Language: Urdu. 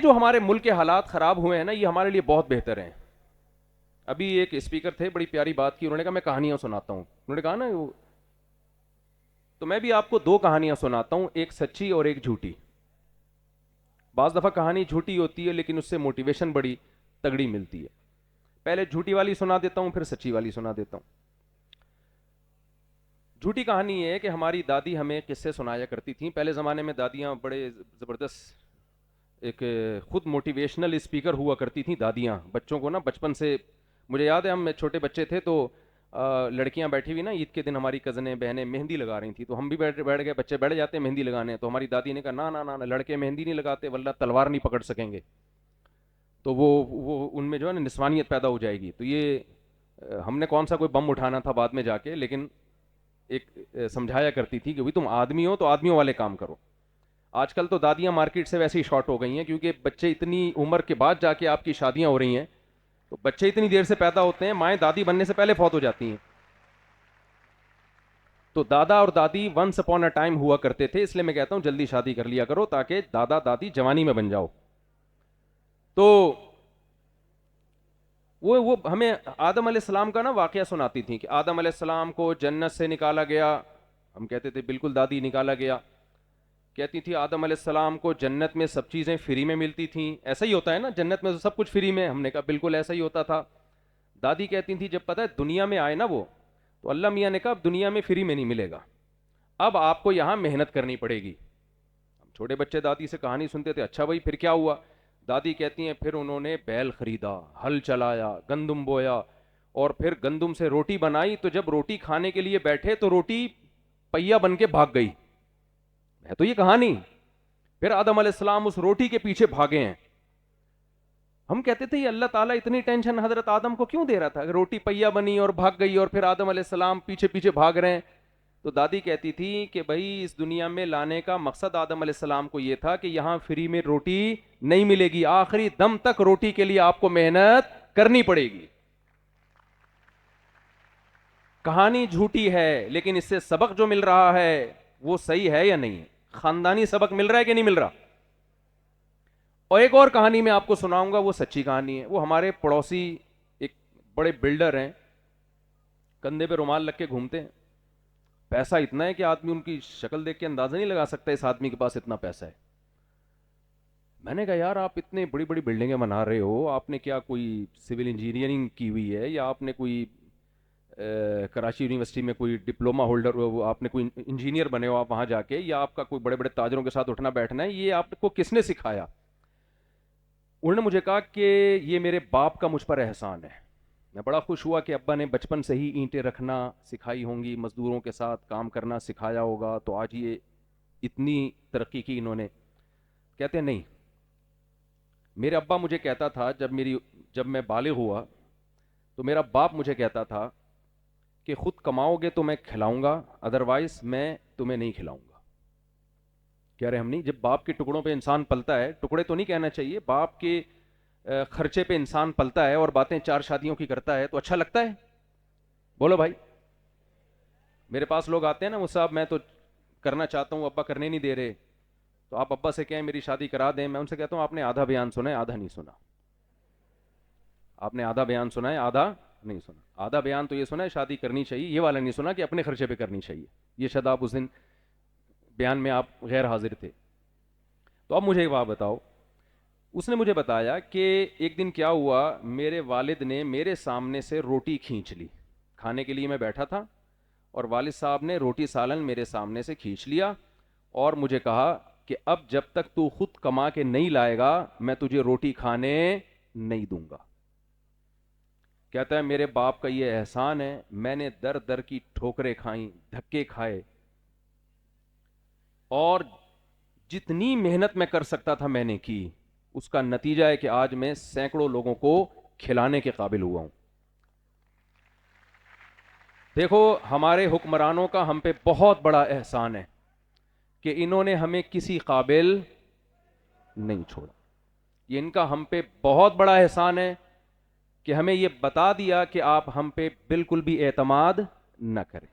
جو ہمارے ملک کے حالات خراب ہوئے ہیں نا، یہ ہمارے لیے بہت بہتر ہیں. ابھی ایک اسپیکر تھے، بڑی پیاری بات کی، انہوں نے کہا میں کہانیاں سناتا ہوں. انہوں نے کہا نا تو میں بھی آپ کو دو کہانیاں سناتا ہوں، ایک سچی اور ایک جھوٹی. بعض دفعہ کہانی جھوٹی ہوتی ہے لیکن اس سے موٹیویشن بڑی تگڑی ملتی ہے. پہلے جھوٹی والی سنا دیتا ہوں، پھر سچی والی سنا دیتا ہوں. جھوٹی کہانی یہ ہے کہ ہماری دادی ہمیں قصے سنایا کرتی تھیں. پہلے زمانے میں دادیاں بڑے زبردست ایک خود موٹیویشنل اسپیکر ہوا کرتی تھیں دادیاں. بچوں کو نا بچپن سے، مجھے یاد ہے ہم چھوٹے بچے تھے تو لڑکیاں بیٹھی ہوئی نا، عید کے دن ہماری کزنیں بہنیں مہندی لگا رہی تھیں، تو ہم بھی بیٹھ گئے، بچے بیٹھ جاتے ہیں مہندی لگانے. تو ہماری دادی نے کہا نا نا نا، لڑکے مہندی نہیں لگاتے ورنہ تلوار نہیں پکڑ سکیں گے، تو وہ ان میں جو ہے نا نسوانیت پیدا ہو جائے گی. تو یہ ہم نے کون سا کوئی بم اٹھانا تھا بعد میں جا کے، لیکن ایک سمجھایا کرتی تھی کہ بھائی تم آدمی ہو تو آدمیوں والے کام کرو. آج کل تو دادیاں مارکیٹ سے ویسے ہی شارٹ ہو گئی ہیں، کیونکہ بچے اتنی عمر کے بعد جا کے آپ کی شادیاں ہو رہی ہیں، تو بچے اتنی دیر سے پیدا ہوتے ہیں، مائیں دادی بننے سے پہلے فوت ہو جاتی ہیں. تو دادا اور دادی ونس اپون اے ٹائم ہوا کرتے تھے، اس لیے میں کہتا ہوں جلدی شادی کر لیا کرو تاکہ دادا دادی جوانی میں بن جاؤ. تو وہ ہمیں آدم علیہ السلام کا نا واقعہ سناتی تھیں کہ آدم علیہ السلام کو جنت سے نکالا گیا. ہم کہتے تھے بالکل دادی نکالا گیا. کہتی تھی آدم علیہ السلام کو جنت میں سب چیزیں فری میں ملتی تھیں. ایسا ہی ہوتا ہے نا، جنت میں سب کچھ فری میں. ہم نے کہا بالکل ایسا ہی ہوتا تھا. دادی کہتی تھی جب پتہ ہے دنیا میں آئے نا وہ، تو اللہ میاں نے کہا اب دنیا میں فری میں نہیں ملے گا، اب آپ کو یہاں محنت کرنی پڑے گی. ہم چھوٹے بچے دادی سے کہانی سنتے تھے، اچھا بھائی پھر کیا ہوا؟ دادی کہتی ہیں پھر انہوں نے بیل خریدا، ہل چلایا، گندم بویا، اور پھر گندم سے روٹی بنائی. تو جب روٹی کھانے کے لیے بیٹھے تو روٹی پہیا بن کے بھاگ گئی. ہے تو یہ کہانی. پھر آدم علیہ السلام اس روٹی کے پیچھے بھاگے ہیں. ہم کہتے تھے یہ اللہ تعالیٰ اتنی ٹینشن حضرت آدم کو کیوں دے رہا تھا؟ روٹی پہیا بنی اور بھاگ گئی اور پھر آدم علیہ السلام پیچھے پیچھے بھاگ رہے ہیں. تو دادی کہتی تھی کہ بھائی اس دنیا میں لانے کا مقصد آدم علیہ السلام کو یہ تھا کہ یہاں فری میں روٹی نہیں ملے گی، آخری دم تک روٹی کے لیے آپ کو محنت کرنی پڑے گی. کہانی جھوٹی ہے لیکن اس سے سبق جو مل رہا ہے وہ صحیح ہے یا نہیں؟ خاندانی سبق مل رہا ہے کہ نہیں مل رہا؟ اور ایک اور کہانی میں آپ کو سناؤں گا، وہ سچی کہانی ہے. وہ ہمارے پڑوسی ایک بڑے بلڈر ہیں، کندھے پہ رومال رکھ کے گھومتے ہیں. پیسہ اتنا ہے کہ آدمی ان کی شکل دیکھ کے اندازہ نہیں لگا سکتا اس آدمی کے پاس اتنا پیسہ ہے. میں نے کہا یار آپ اتنے بڑی بڑی بلڈنگیں بنا رہے ہو، آپ نے کیا کوئی سول انجینئرنگ کی ہوئی ہے، یا آپ نے کوئی کراچی یونیورسٹی میں کوئی ڈپلوما ہولڈر، آپ نے کوئی انجینئر بنے ہو آپ وہاں جا کے، یا آپ کا کوئی بڑے بڑے تاجروں کے ساتھ اٹھنا بیٹھنا ہے، یہ آپ کو کس نے سکھایا؟ انہوں نے مجھے کہا کہ یہ میرے باپ کا مجھ پر احسان ہے. میں بڑا خوش ہوا کہ ابا نے بچپن سے ہی اینٹیں رکھنا سکھائی ہوں گی، مزدوروں کے ساتھ کام کرنا سکھایا ہوگا، تو آج یہ اتنی ترقی کی انہوں نے. کہتے ہیں نہیں، میرے ابا مجھے کہتا تھا جب میں بالغ ہوا تو میرا باپ مجھے کہتا تھا کہ خود کماؤ گے تو میں کھلاؤں گا، ادروائز میں تمہیں نہیں کھلاؤں گا. کہہ رہے ہم نہیں، جب باپ کے ٹکڑوں پہ انسان پلتا ہے، ٹکڑے تو نہیں کہنا چاہیے، باپ کے خرچے پہ انسان پلتا ہے اور باتیں 4 شادیوں کی کرتا ہے تو اچھا لگتا ہے؟ بولو بھائی. میرے پاس لوگ آتے ہیں نا، وہ صاحب میں تو کرنا چاہتا ہوں ابا کرنے نہیں دے رہے، تو آپ ابا سے کہیں میری شادی کرا دیں. میں ان سے کہتا ہوں آپ نے آدھا بیان سنا ہے، آدھا نہیں سنا. آپ نے آدھا بیان سنا ہے، آدھا نہیں سنا. آدھا بیان تو یہ سنا ہے شادی کرنی چاہیے، یہ والا نہیں سنا کہ اپنے خرچے پہ کرنی چاہیے. یہ شاید آپ اس دن بیان میں آپ غیر حاضر تھے. تو اب مجھے ایک بات بتاؤ. اس نے مجھے بتایا کہ ایک دن کیا ہوا، میرے والد نے میرے سامنے سے روٹی کھینچ لی. کھانے کے لیے میں بیٹھا تھا اور والد صاحب نے روٹی سالن میرے سامنے سے کھینچ لیا اور مجھے کہا کہ اب جب تک تو خود کما کے نہیں لائے گا میں تجھے روٹی کھانے نہیں دوں گا. کہتا ہے میرے باپ کا یہ احسان ہے، میں نے در در کی ٹھوکریں کھائیں، دھکے کھائے، اور جتنی محنت میں کر سکتا تھا میں نے کی. اس کا نتیجہ ہے کہ آج میں سینکڑوں لوگوں کو کھلانے کے قابل ہوا ہوں. دیکھو ہمارے حکمرانوں کا ہم پہ بہت بڑا احسان ہے کہ انہوں نے ہمیں کسی قابل نہیں چھوڑا. یہ ان کا ہم پہ بہت بڑا احسان ہے کہ ہمیں یہ بتا دیا کہ آپ ہم پہ بالکل بھی اعتماد نہ کریں.